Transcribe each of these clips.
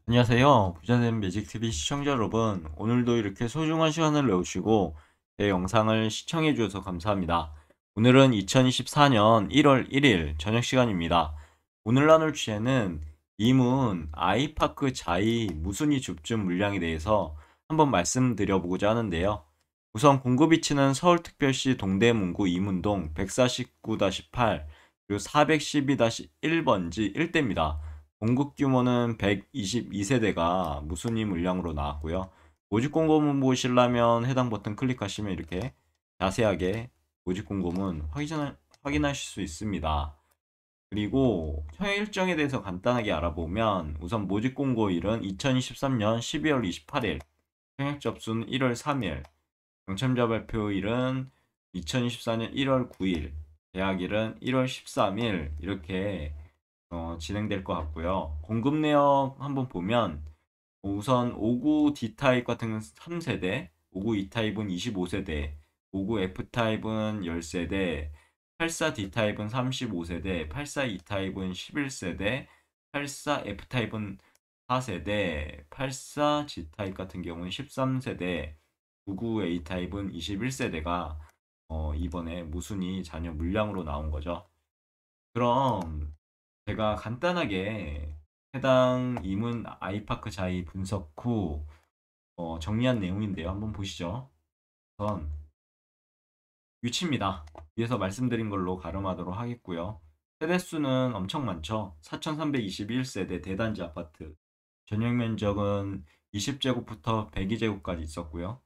안녕하세요. 부자된 매직TV 시청자 여러분. 오늘도 이렇게 소중한 시간을 내주시고 제 영상을 시청해 주셔서 감사합니다. 오늘은 2024년 1월 1일 저녁 시간입니다. 오늘 나눌 주제는 이문 아이파크 자이 무순위 줍줍 물량에 대해서 한번 말씀드려보고자 하는데요. 우선 공급 위치는 서울특별시 동대문구 이문동 149-8 그리고 412-1번지 일대입니다. 공급 규모는 122세대가 무순위 물량으로 나왔고요. 모집 공고문 보시려면 해당 버튼 클릭하시면 이렇게 자세하게 모집 공고문 확인하실 수 있습니다. 그리고 청약 일정에 대해서 간단하게 알아보면 우선 모집 공고일은 2023년 12월 28일, 청약 접수는 1월 3일, 당첨자 발표일은 2024년 1월 9일, 계약일은 1월 13일 이렇게 진행될 것 같고요. 공급 내역 한번 보면 우선 59 D타입 같은 경우는 3세대, 59 E타입은 25세대, 59 F타입은 10세대, 84 D타입은 35세대, 84 E타입은 11세대, 84 F타입은 4세대, 84 G타입 같은 경우는 13세대, 99 A타입은 21세대가 이번에 무순위 잔여 물량으로 나온 거죠. 그럼 제가 간단하게 해당 이문 아이파크 자이 분석 후 정리한 내용인데요. 한번 보시죠. 우선 위치입니다. 위에서 말씀드린 걸로 가름하도록 하겠고요. 세대수는 엄청 많죠. 4321세대 대단지 아파트. 전용 면적은 20제곱부터 102제곱까지 있었고요.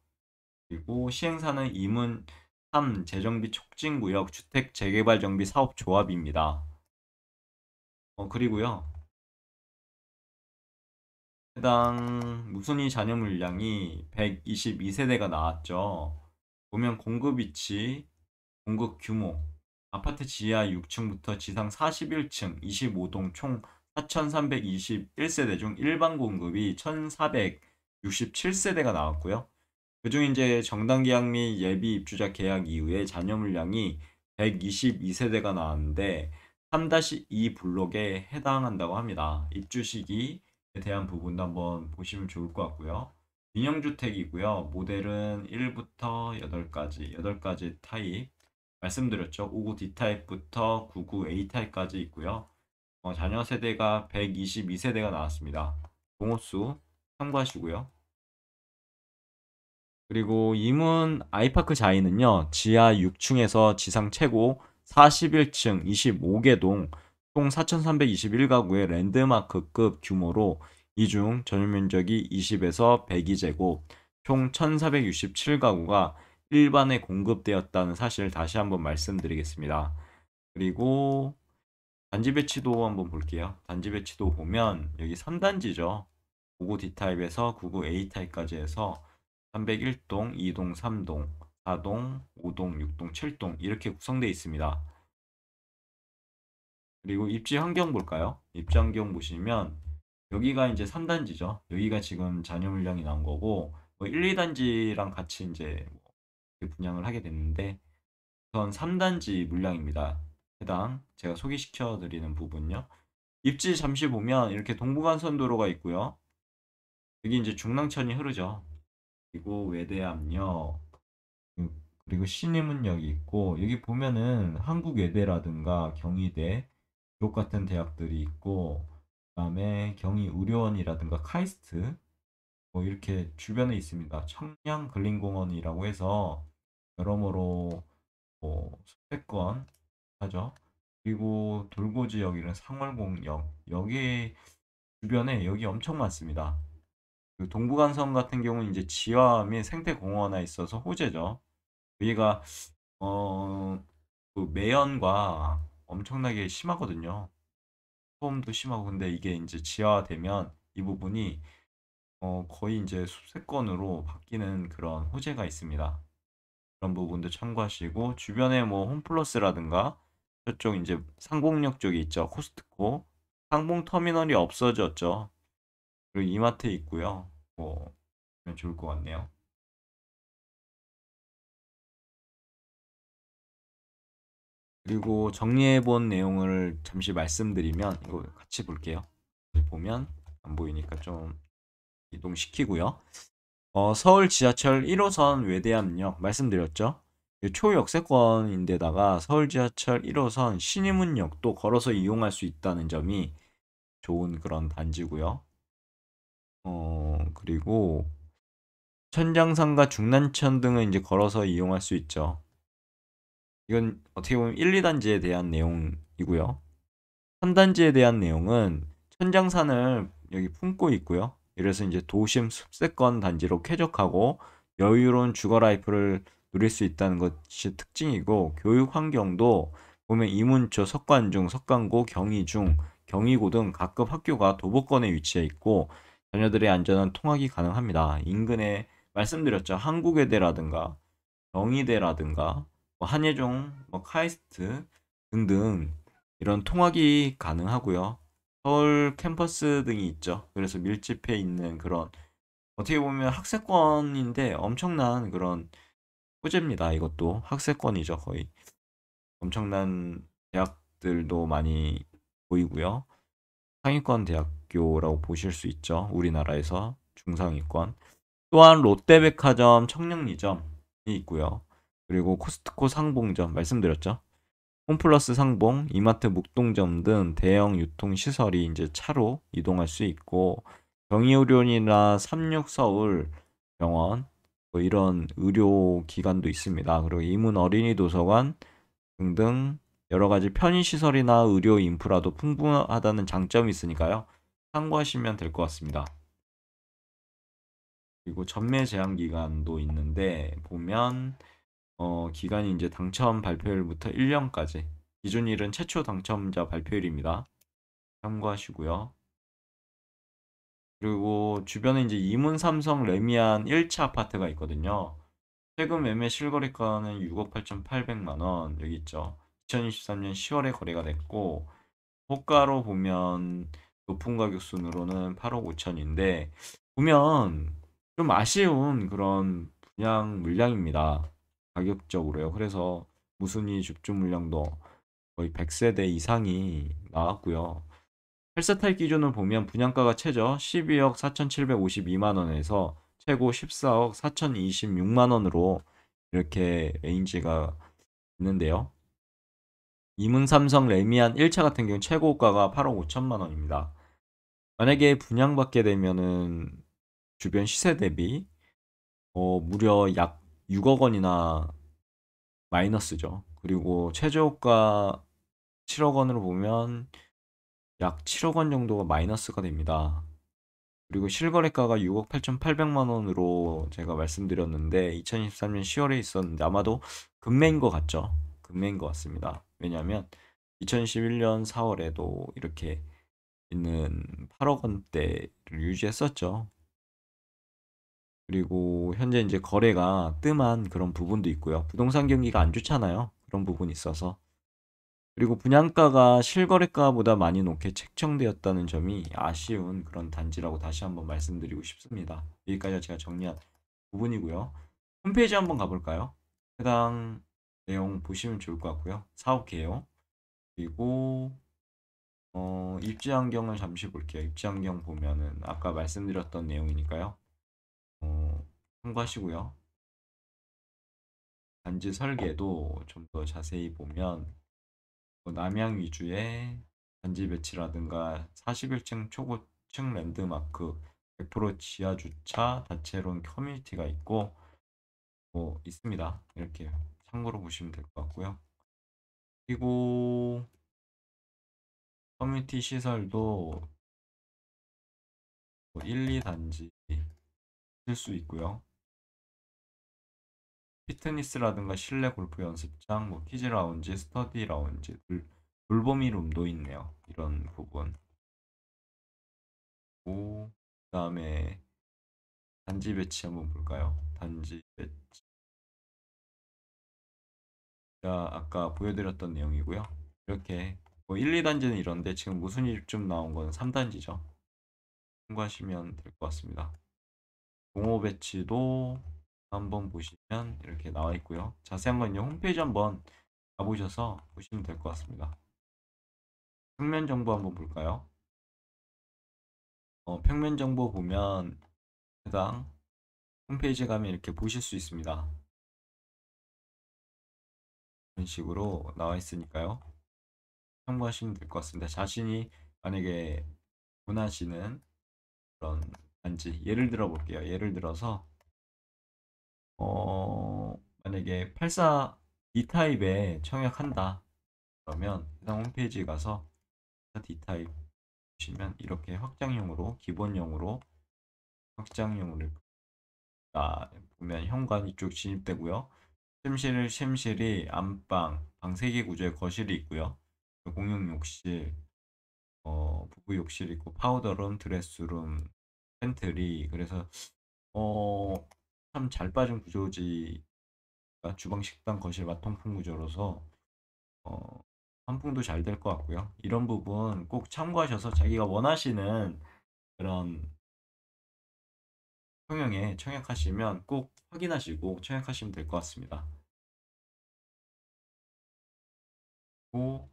그리고 시행사는 이문 3 재정비 촉진구역 주택 재개발 정비 사업 조합입니다. 그리고요. 해당 무순위 잔여 물량이 122세대가 나왔죠. 보면 공급 위치, 공급 규모, 아파트 지하 6층부터 지상 41층 25동 총 4,321세대 중 일반 공급이 1,467세대가 나왔고요. 그중 이제 정당 계약 및 예비 입주자 계약 이후에 잔여 물량이 122세대가 나왔는데 3-2 블록에 해당한다고 합니다. 입주 시기에 대한 부분도 한번 보시면 좋을 것 같고요. 민영주택이고요. 모델은 1부터 8가지, 8가지 타입 말씀드렸죠. 59 D타입부터 99 A타입까지 있고요. 자녀 세대가 122세대가 나왔습니다. 동호수 참고하시고요. 그리고 이문 아이파크 자이는요, 지하 6층에서 지상 최고 41층 25개 동, 총 4,321가구의 랜드마크급 규모로 이중 전용 면적이 20에서 102제곱, 총 1,467가구가 일반에 공급되었다는 사실 다시 한번 말씀드리겠습니다. 그리고 단지 배치도 한번 볼게요. 단지 배치도 보면 여기 3단지죠. 59 D타입에서 99 A타입까지 해서 301동, 2동, 3동, 4동, 5동, 6동, 7동 이렇게 구성되어 있습니다. 그리고 입지 환경 볼까요? 입지 환경 보시면 여기가 이제 3단지죠. 여기가 지금 잔여 물량이 나온 거고 1, 2단지랑 같이 이제 분양을 하게 됐는데 우선 3단지 물량입니다. 해당 제가 소개시켜 드리는 부분요. 입지 잠시 보면 이렇게 동부간선도로가 있고요. 여기 이제 중랑천이 흐르죠. 그리고 외대암역, 그리고 신의문역이 있고 여기 보면은 한국외대라든가 경희대 이것 같은 대학들이 있고 그다음에 경희의료원이라든가 카이스트 뭐 이렇게 주변에 있습니다. 청량 근린공원이라고 해서 여러모로 뭐 수도권 하죠. 그리고 돌고 지역이란 상월공역 여기 주변에 여기 엄청 많습니다. 그 동부간선 같은 경우는 이제 지화 및 생태공원에 있어서 호재죠. 여기가 어, 그 매연과 엄청나게 심하거든요. 소음도 심하고 근데 이게 이제 지하화되면 이 부분이 거의 이제 숲세권으로 바뀌는 그런 호재가 있습니다. 그런 부분도 참고하시고 주변에 뭐 홈플러스라든가 저쪽 이제 상봉역 쪽에 있죠. 코스트코 상봉 터미널이 없어졌죠. 그리고 이마트 있고요. 뭐 그러면 좋을 것 같네요. 그리고 정리해 본 내용을 잠시 말씀드리면 이거 같이 볼게요. 보면 안 보이니까 좀 이동시키고요. 서울 지하철 1호선 외대암역 말씀드렸죠. 초역세권인데다가 서울 지하철 1호선 신의문역도 걸어서 이용할 수 있다는 점이 좋은 그런 단지고요. 그리고 천장산과 중난천 등은 이제 걸어서 이용할 수 있죠. 이건 어떻게 보면 1, 2단지에 대한 내용이고요. 3단지에 대한 내용은 천장산을 여기 품고 있고요. 이래서 이제 도심 습세권 단지로 쾌적하고 여유로운 주거 라이프를 누릴 수 있다는 것이 특징이고, 교육 환경도 보면 이문초, 석관중, 석관고, 경희중, 경희고 등 각급 학교가 도보권에 위치해 있고 자녀들의 안전한 통학이 가능합니다. 인근에 말씀드렸죠. 한국외대라든가 경희대라든가 한예종, 카이스트 등등 이런 통학이 가능하고요. 서울 캠퍼스 등이 있죠. 그래서 밀집해 있는 그런, 어떻게 보면 학세권인데 엄청난 그런 호재입니다. 이것도 학세권이죠. 거의 엄청난 대학들도 많이 보이고요. 상위권 대학교라고 보실 수 있죠. 우리나라에서 중상위권. 또한 롯데백화점 청량리점이 있고요. 그리고 코스트코 상봉점 말씀드렸죠. 홈플러스 상봉, 이마트 목동점 등 대형 유통 시설이 이제 차로 이동할 수 있고, 경희의료원이나 삼육서울 병원 뭐 이런 의료 기관도 있습니다. 그리고 이문 어린이 도서관 등등 여러 가지 편의 시설이나 의료 인프라도 풍부하다는 장점이 있으니까요. 참고하시면 될 것 같습니다. 그리고 전매 제한 기간도 있는데 보면 기간이 이제 당첨 발표일부터 1년까지, 기준일은 최초 당첨자 발표일입니다. 참고하시고요. 그리고 주변에 이제 이문 삼성 레미안 1차 아파트가 있거든요. 최근 매매 실거래가는 6억 8,800만 원 여기 있죠. 2023년 10월에 거래가 됐고, 호가로 보면 높은 가격 순으로는 8억 5천인데 보면 좀 아쉬운 그런 분양 물량입니다. 가격적으로요. 그래서 무순위 집주 물량도 거의 100세대 이상이 나왔고요. 8세타입 기준을 보면 분양가가 최저 12억 4,752만 원에서 최고 14억 4,026만 원으로 이렇게 레인지가 있는데요. 이문 삼성 레미안 1차 같은 경우 최고가가 8억 5천만 원입니다. 만약에 분양받게 되면은 주변 시세 대비 무려 약 6억 원이나 마이너스죠. 그리고 최저가 7억 원으로 보면 약 7억 원 정도가 마이너스가 됩니다. 그리고 실거래가가 6억 8,800만 원으로 제가 말씀드렸는데 2023년 10월에 있었는데 아마도 금매인 것 같죠? 금매인 것 같습니다. 왜냐하면 2011년 4월에도 이렇게 있는 8억 원대를 유지했었죠. 그리고 현재 이제 거래가 뜸한 그런 부분도 있고요. 부동산 경기가 안 좋잖아요. 그런 부분이 있어서. 그리고 분양가가 실거래가보다 많이 높게 책정되었다는 점이 아쉬운 그런 단지라고 다시 한번 말씀드리고 싶습니다. 여기까지가 제가 정리한 부분이고요. 홈페이지 한번 가볼까요? 해당 내용 보시면 좋을 것 같고요. 사업 개요. 그리고 입지 환경을 잠시 볼게요. 입지 환경 보면은 아까 말씀드렸던 내용이니까요. 참고하시고요. 단지 설계도 좀 더 자세히 보면 남향 위주의 단지 배치라든가 41층 초고층 랜드마크, 100% 지하 주차, 다채로운 커뮤니티가 있고 뭐 있습니다. 이렇게 참고로 보시면 될 것 같고요. 그리고 커뮤니티 시설도 1, 2단지 쓸 수 있고요. 피트니스라든가 실내 골프 연습장, 키즈 라운지, 스터디 라운지, 돌보미 룸도 있네요. 이런 부분. 그다음에 단지 배치 한번 볼까요? 단지 배치가 아까 보여드렸던 내용이고요. 이렇게 1, 2단지는 이런데 지금 무슨 일좀 나온 건 3단지죠. 참고하시면 될 것 같습니다. 공호 배치도 한번 보시면 이렇게 나와 있고요. 자세한 건요 홈페이지 한번 가보셔서 보시면 될 것 같습니다. 평면 정보 한번 볼까요? 평면 정보 보면 해당 홈페이지 가면 이렇게 보실 수 있습니다. 이런 식으로 나와 있으니까요. 참고하시면 될 것 같습니다. 자신이 만약에 원하시는 그런 단지 예를 들어 볼게요. 예를 들어서 만약에 84 D타입에 청약한다. 그러면 해당 홈페이지에 가서 D타입 보시면 이렇게 확장형으로 기본형으로 확장형으로 보면 현관 이쪽 진입되고요. 침실이 안방, 방 3개 구조의 거실이 있고요. 공용 욕실, 부부 욕실 있고 파우더룸, 드레스룸, 팬트리. 그래서 어, 참 잘 빠진 구조지. 주방, 식당, 거실, 마통풍 구조로서 어, 환풍도 잘 될 것 같고요. 이런 부분 꼭 참고하셔서 자기가 원하시는 그런 성형에 청약하시면 꼭 확인하시고 청약하시면 될 것 같습니다. 고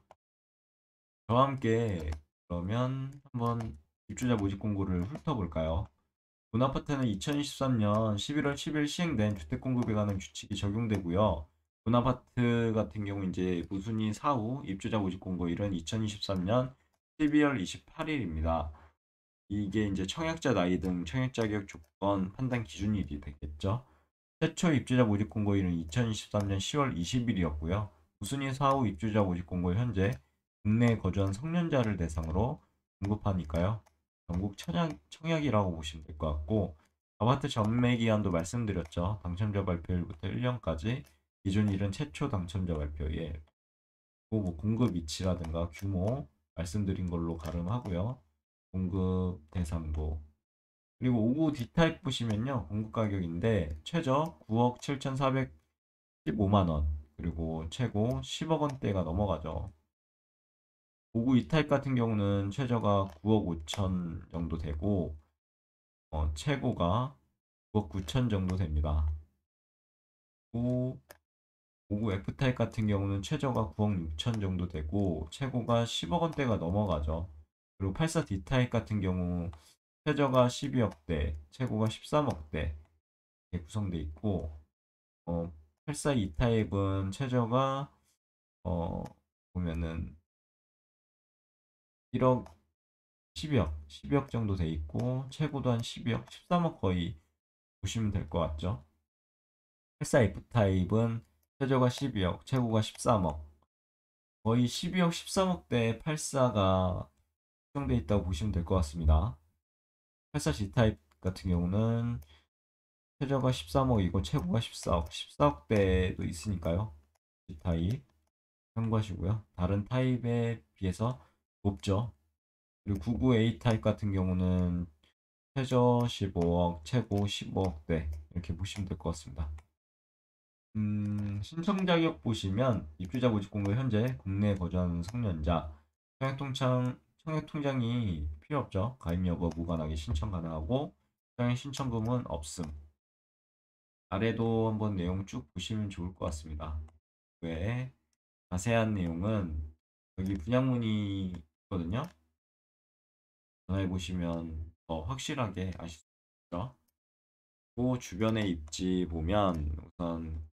저와 함께 그러면 한번 입주자 모집 공고를 훑어볼까요? 분아파트는 2023년 11월 10일 시행된 주택공급에 관한 규칙이 적용되고요. 분아파트 같은 경우 이제 무순위 사후 입주자 모집 공고일은 2023년 12월 28일입니다. 이게 이제 청약자 나이 등 청약 자격 조건 판단 기준일이 되겠죠. 최초 입주자 모집 공고일은 2023년 10월 20일이었고요. 무순위 사후 입주자 모집 공고 현재 국내에 거주한 성년자를 대상으로 공급하니까요. 전국 청약이라고 보시면 될 것 같고 아파트 전매 기한도 말씀드렸죠. 당첨자 발표일부터 1년까지 기준일은 최초 당첨자 발표일 뭐 공급 위치라든가 규모 말씀드린 걸로 가름하고요. 공급 대상도 그리고 59 D타입 보시면요. 공급 가격인데 최저 9억 7,415만 원 그리고 최고 10억 원대가 넘어가죠. 59 E타입 같은 경우는 최저가 9억 5천 정도 되고 최고가 9억 9천 정도 됩니다. 59 F타입 같은 경우는 최저가 9억 6천 정도 되고 최고가 10억 원대가 넘어가죠. 그리고 84 D타입 같은 경우 최저가 12억대, 최고가 13억대 구성되어 있고 84 E타입은 최저가 어, 보면은 1억 12억 정도 돼 있고 최고도 한 12억 13억 거의 보시면 될 것 같죠. 84 F타입은 최저가 12억 최고가 13억 거의 12억 13억대 84가 구성되어 있다고 보시면 될 것 같습니다. 84 G타입 같은 경우는 최저가 13억이고 최고가 14억 14억대도 있으니까요. G타입 참고하시고요. 다른 타입에 비해서 높죠. 그리고 99A 타입 같은 경우는 최저 15억, 최고 15억대 이렇게 보시면 될 것 같습니다. 신청 자격 보시면 입주자 모집 공고 현재 국내에 거주하는 성년자 청약통장이 필요 없죠. 가입 여부 무관하게 신청 가능하고 청약 신청금은 없음. 아래도 한번 내용 쭉 보시면 좋을 것 같습니다. 외에 자세한 내용은 여기 분양문의 있거든요. 전화해 보시면 더 확실하게 아실 수 있죠. 그 주변의 입지 보면 우선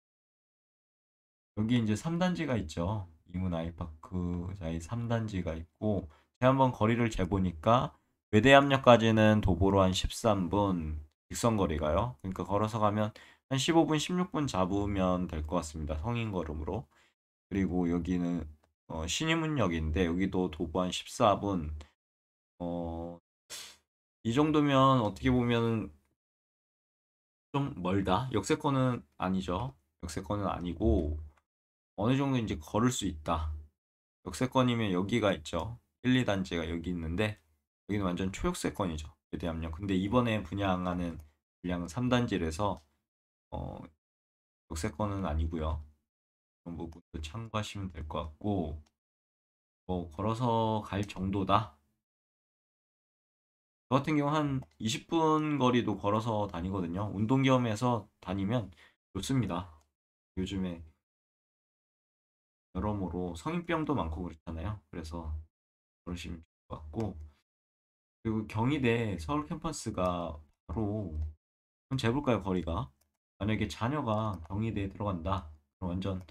여기 이제 3단지가 있죠. 이문 아이파크자의 3단지가 있고 제가 한번 거리를 재보니까 외대암역까지는 도보로 한 13분 직선 거리가요. 그러니까 걸어서 가면 한 15분, 16분 잡으면 될 것 같습니다. 성인 걸음으로. 그리고 여기는 신의문역인데 여기도 도보 한 14분. 어, 이 정도면 어떻게 보면 좀 멀다. 역세권은 아니죠. 역세권은 아니고 어느 정도 이제 걸을 수 있다. 역세권이면 여기가 있죠. 1, 2단지가 여기 있는데 여기는 완전 초역세권이죠. 대대암역. 근데 이번에 분양하는 분량은 3단지라서 어, 역세권은 아니고요. 그런 부분도 참고하시면 될 것 같고 뭐 걸어서 갈 정도다. 저 같은 경우 한 20분 거리도 걸어서 다니거든요. 운동 겸해서 다니면 좋습니다. 요즘에 여러모로 성인병도 많고 그렇잖아요. 그래서 그러시면 좋을 것 같고 그리고 경희대 서울 캠퍼스가 바로 한번 재볼까요, 거리가? 만약에 자녀가 경희대에 들어간다. 그럼 완전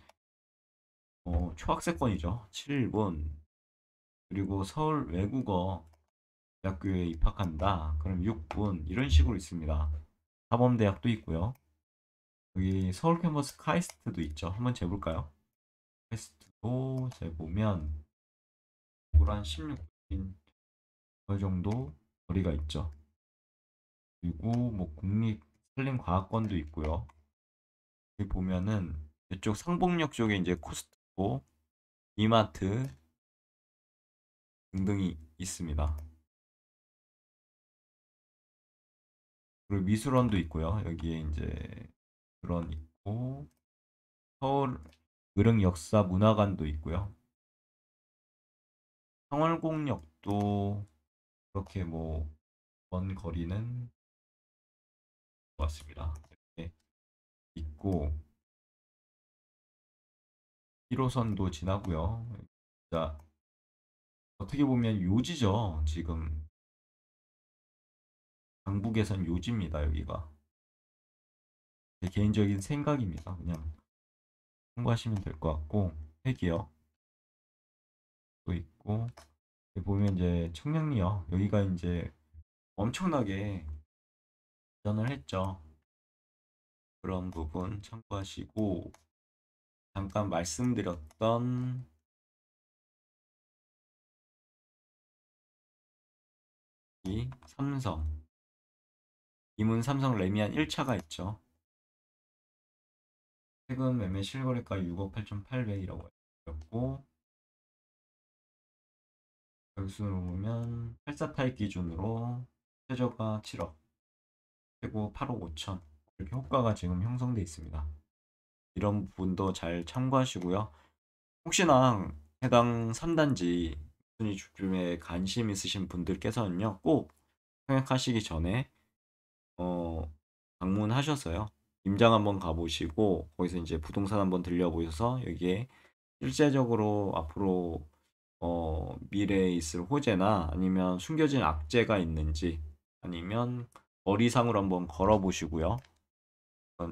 초학세권이죠. 7분. 그리고 서울 외국어 대학교에 입학한다. 그럼 6분. 이런 식으로 있습니다. 사범대학도 있고요. 여기 서울 캠퍼스 카이스트도 있죠. 한번 재볼까요? 카이스트도 재보면 한 16분 그 정도 거리가 있죠. 그리고 뭐 국립산림과학관도 있고요. 여기 보면은 이쪽 상봉역 쪽에 이제 코스트코, 이마트 등등이 있습니다. 그리고 미술원도 있고요. 여기에 이제 그런 있고 서울 의령역사문화관도 있고요. 상월공역도 그렇게 뭐 먼 거리는 것 같습니다. 이렇게 있고 1호선도 지나고요. 진짜 어떻게 보면 요지죠. 지금 강북에선 요지입니다. 여기가 제 개인적인 생각입니다. 그냥 참고하시면 될 것 같고 핵이요. 또 있고 여기 보면 이제 청량리요. 여기가 이제 엄청나게 발전을 했죠. 그런 부분 참고하시고 잠깐 말씀드렸던 이 삼성 이문 삼성 레미안 1차가 있죠. 최근 매매 실거래가 6억 8,800이라고 했고 여기서 보면 84 타입 기준으로 최저가 7억 최고 8억 5천 이렇게 호가가 지금 형성돼 있습니다. 이런 부분도 잘 참고하시고요. 혹시나 해당 3단지 순위 주춤에 관심 있으신 분들께서는요 꼭 청약하시기 전에 어, 방문하셔서요 임장 한번 가보시고 거기서 이제 부동산 한번 들려보셔서 여기에 실제적으로 앞으로 미래에 있을 호재나 아니면 숨겨진 악재가 있는지 아니면 거리상으로 한번 걸어보시고요.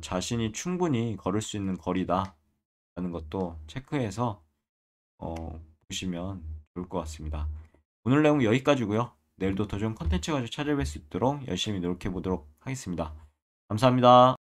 자신이 충분히 걸을 수 있는 거리다 라는 것도 체크해서 보시면 좋을 것 같습니다. 오늘 내용 여기까지고요. 내일도 더 좋은 컨텐츠 가지고 찾아뵐 수 있도록 열심히 노력해 보도록 하겠습니다. 감사합니다.